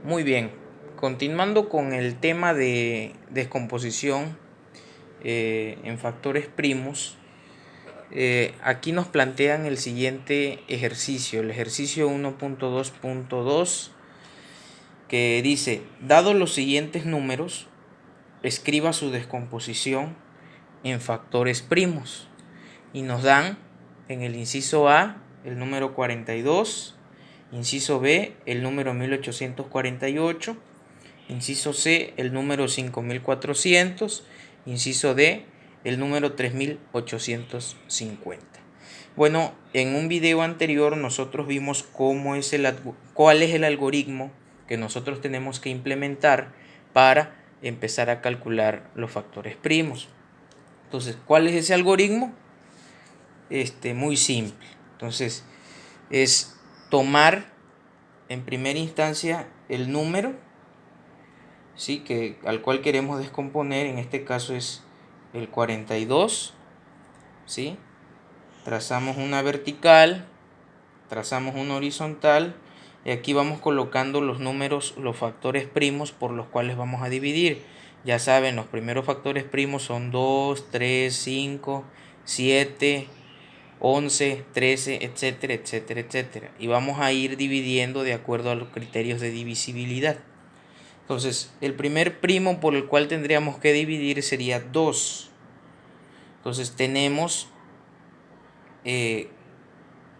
Muy bien, continuando con el tema de descomposición en factores primos, aquí nos plantean el siguiente ejercicio, el ejercicio 1.2.2, que dice, dado los siguientes números, escriba su descomposición en factores primos. Y nos dan en el inciso A el número 42, inciso B el número 1848, inciso C el número 5400, inciso D el número 3850. Bueno, en un video anterior nosotros vimos cuál es el algoritmo que nosotros tenemos que implementar para empezar a calcular los factores primos. Entonces, ¿cuál es ese algoritmo? Muy simple. Entonces, es tomar en primera instancia el número, ¿sí? Al cual queremos descomponer. En este caso es el 42, ¿sí? Trazamos una vertical, trazamos una horizontal, y aquí vamos colocando los números, los factores primos por los cuales vamos a dividir. Ya saben, los primeros factores primos son 2, 3, 5, 7, 11, 13, etcétera, etcétera, etcétera. Y vamos a ir dividiendo de acuerdo a los criterios de divisibilidad. Entonces, el primer primo por el cual tendríamos que dividir sería 2. Entonces, tenemos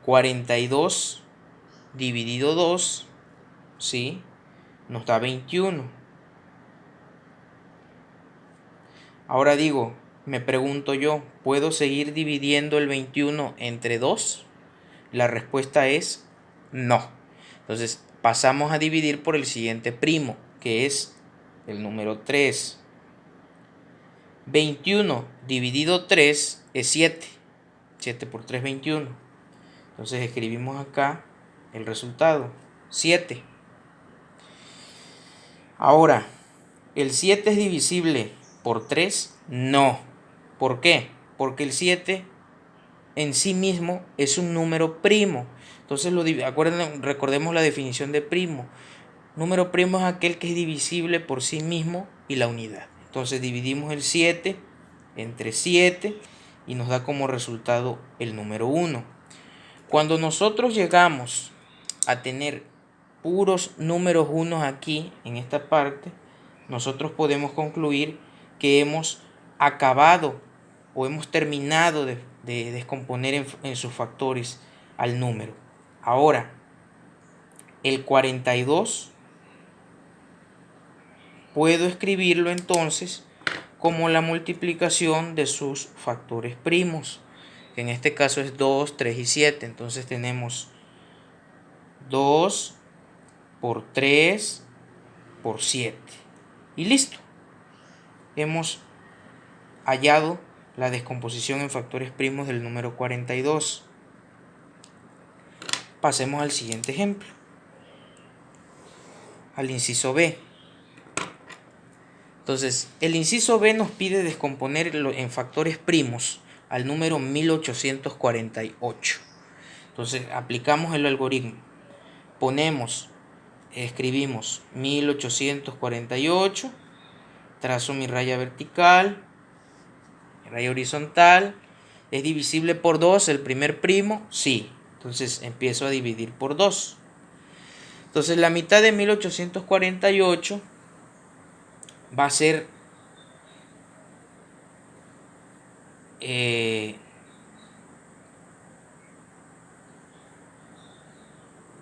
42 dividido 2, ¿sí? Nos da 21. Ahora digo, me pregunto yo, ¿puedo seguir dividiendo el 21 entre 2? La respuesta es no. Entonces pasamos a dividir por el siguiente primo, que es el número 3. 21 dividido 3 es 7. 7 por 3, 21. Entonces escribimos acá el resultado, 7. Ahora, ¿el 7 es divisible por 3? No. ¿Por qué? Porque el 7 en sí mismo es un número primo. Entonces, recordemos la definición de primo. Número primo es aquel que es divisible por sí mismo y la unidad. Entonces dividimos el 7 entre 7 y nos da como resultado el número 1. Cuando nosotros llegamos a tener puros números unos aquí, en esta parte, nosotros podemos concluir que hemos acabado o hemos terminado de descomponer en sus factores al número. Ahora, el 42 puedo escribirlo entonces como la multiplicación de sus factores primos, que en este caso es 2, 3 y 7. Entonces tenemos 2 por 3 por 7. Y listo. Hemos hallado la descomposición en factores primos del número 42. Pasemos al siguiente ejemplo, al inciso B. Entonces, el inciso B nos pide descomponer en factores primos al número 1848. Entonces, aplicamos el algoritmo. Escribimos 1848, trazo mi raya vertical, mi raya horizontal. ¿Es divisible por 2 el primer primo? Sí. Entonces empiezo a dividir por 2. Entonces la mitad de 1848 va a ser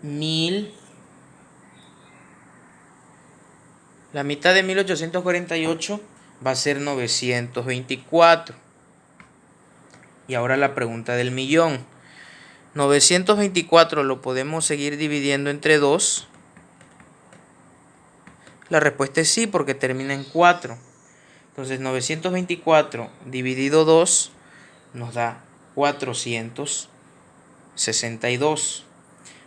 1000. La mitad de 1848 va a ser 924. Y ahora la pregunta del millón. 924 lo podemos seguir dividiendo entre 2. La respuesta es sí, porque termina en 4. Entonces 924 dividido 2 nos da 462.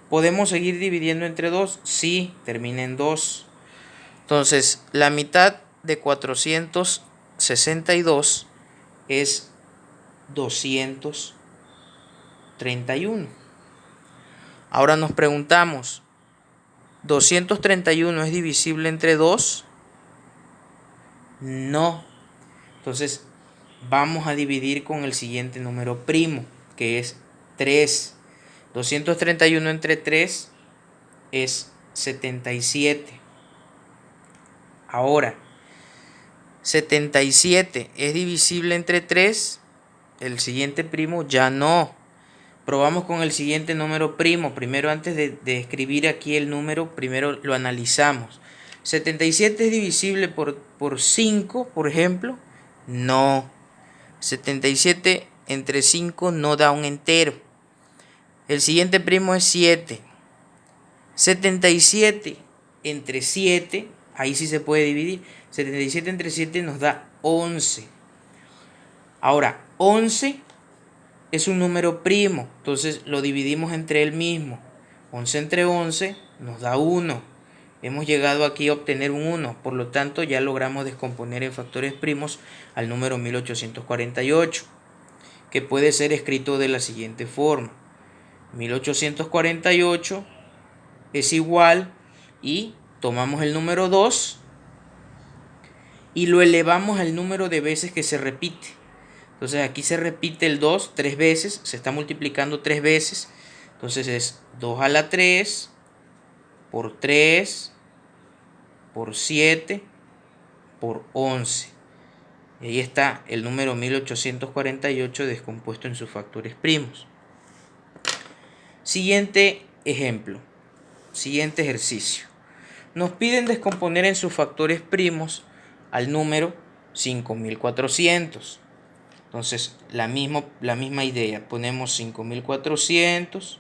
¿Podemos seguir dividiendo entre 2? Sí, termina en 2. Entonces la mitad de 462 es 231. Ahora nos preguntamos, ¿231 es divisible entre 2? No. Entonces vamos a dividir con el siguiente número primo, que es 3. 231 entre 3 es 77. Ahora, 77 es divisible entre 3. El siguiente primo ya no. Probamos con el siguiente número primo. Primero, antes de escribir aquí el número, primero lo analizamos. 77 es divisible por 5, por ejemplo. No. 77 entre 5 no da un entero. El siguiente primo es 7. 77 entre 7, ahí sí se puede dividir. 77 entre 7 nos da 11. Ahora, 11 es un número primo, entonces lo dividimos entre el mismo. 11 entre 11 nos da 1. Hemos llegado aquí a obtener un 1, por lo tanto ya logramos descomponer en factores primos al número 1848, que puede ser escrito de la siguiente forma. 1848 es igual, y tomamos el número 2 y lo elevamos al número de veces que se repite. Entonces aquí se repite el 2 3 veces, se está multiplicando 3 veces. Entonces es 2 a la 3 por 3 por 7 por 11. Y ahí está el número 1848 descompuesto en sus factores primos. Siguiente ejemplo. Siguiente ejercicio. Nos piden descomponer en sus factores primos al número 5400. Entonces, la misma idea. Ponemos 5400,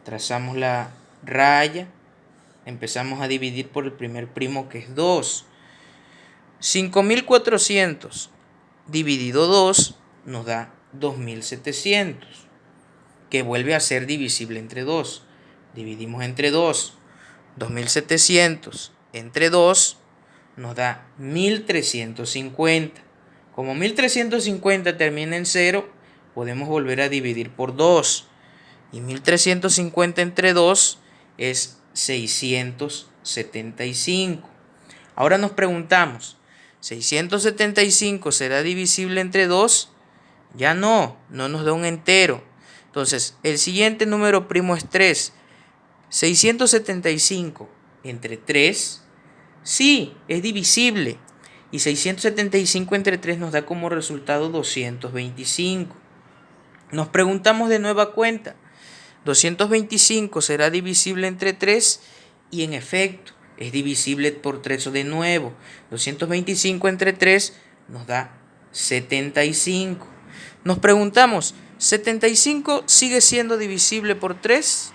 trazamos la raya, empezamos a dividir por el primer primo, que es 2. 5400 dividido 2 nos da 2700, que vuelve a ser divisible entre 2. Dividimos entre 2. 2700 entre 2 nos da 1350. Como 1350 termina en 0, podemos volver a dividir por 2. Y 1350 entre 2 es 675. Ahora nos preguntamos, ¿675 será divisible entre 2? Ya no nos da un entero. Entonces, el siguiente número primo es 3. 675 entre 3, sí, es divisible. Y 675 entre 3 nos da como resultado 225. Nos preguntamos de nueva cuenta, ¿225 será divisible entre 3? Y en efecto, es divisible por 3 de nuevo. 225 entre 3 nos da 75. Nos preguntamos, ¿75 sigue siendo divisible por 3?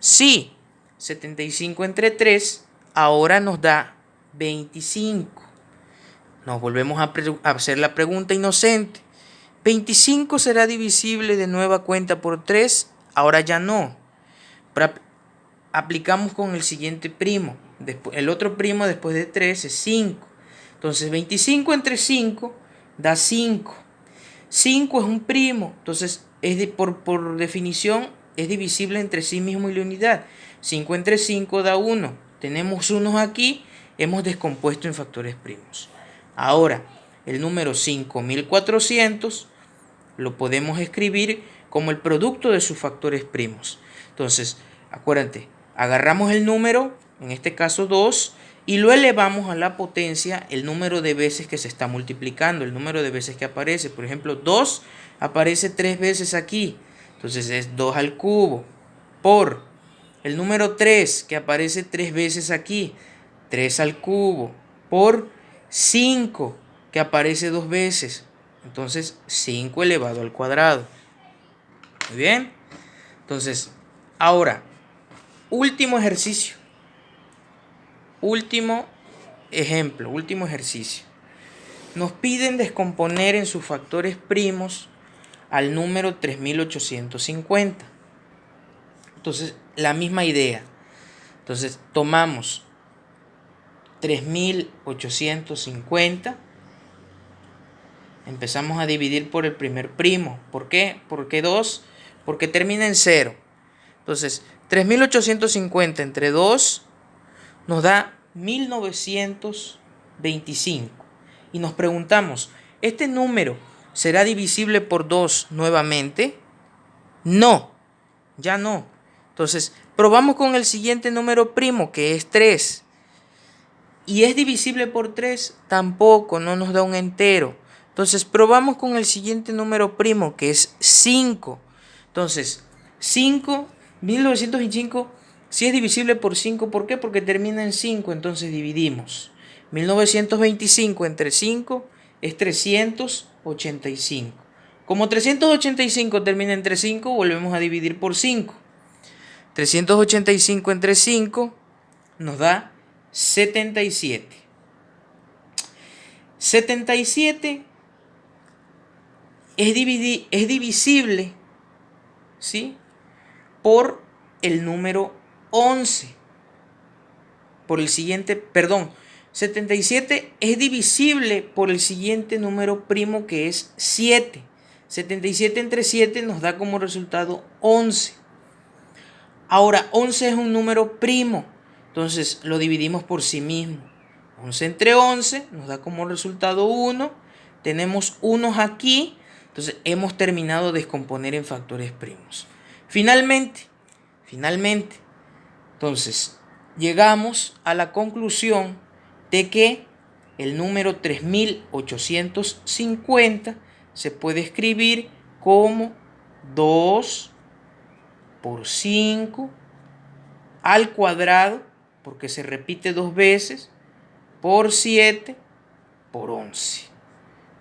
Sí, 75 entre 3 ahora nos da 25. Nos volvemos a hacer la pregunta inocente. ¿25 será divisible de nueva cuenta por 3? Ahora ya no. Aplicamos con el siguiente primo. El otro primo después de 3 es 5. Entonces 25 entre 5 da 5. 5 es un primo. Entonces por definición es divisible entre sí mismo y la unidad. 5 entre 5 da 1. Tenemos unos aquí. Hemos descompuesto en factores primos. Ahora, el número 5400 lo podemos escribir como el producto de sus factores primos. Entonces, acuérdate, agarramos el número, en este caso 2, y lo elevamos a la potencia el número de veces que se está multiplicando, el número de veces que aparece. Por ejemplo, 2 aparece 3 veces aquí. Entonces es 2 al cubo por el número 3, que aparece 3 veces aquí, 3 al cubo por 5, que aparece 2 veces. Entonces 5 elevado al cuadrado. Muy bien. Entonces, ahora, último ejercicio. Último ejemplo, último ejercicio. Nos piden descomponer en sus factores primos al número 3850. Entonces, la misma idea. Entonces, tomamos 3850. Empezamos a dividir por el primer primo. ¿Por qué? ¿Por qué 2? Porque termina en 0. Entonces, 3.850 entre 2 nos da 1925. Y nos preguntamos, ¿este número será divisible por 2 nuevamente? No, ya no. Entonces, probamos con el siguiente número primo, que es 3. ¿Y es divisible por 3? Tampoco, no nos da un entero. Entonces, probamos con el siguiente número primo, que es 5. Entonces, 1925, si es divisible por 5, ¿por qué? Porque termina en 5, entonces dividimos. 1925 entre 5 es 385. Como 385 termina entre 5, volvemos a dividir por 5. 385 entre 5 nos da 77. 77 es divisible, ¿sí?, por el número 11. Por el siguiente, perdón, 77 es divisible por el siguiente número primo, que es 7. 77 entre 7 nos da como resultado 11. Ahora, 11 es un número primo, entonces lo dividimos por sí mismo. 11 entre 11 nos da como resultado 1. Tenemos unos aquí, entonces hemos terminado de descomponer en factores primos. Finalmente, entonces llegamos a la conclusión de que el número 3850 se puede escribir como 2 por 5 al cuadrado, porque se repite 2 veces, por 7 por 11.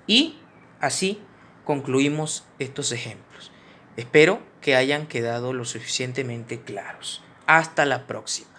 Y así concluimos estos ejemplos. Espero que hayan quedado lo suficientemente claros. Hasta la próxima.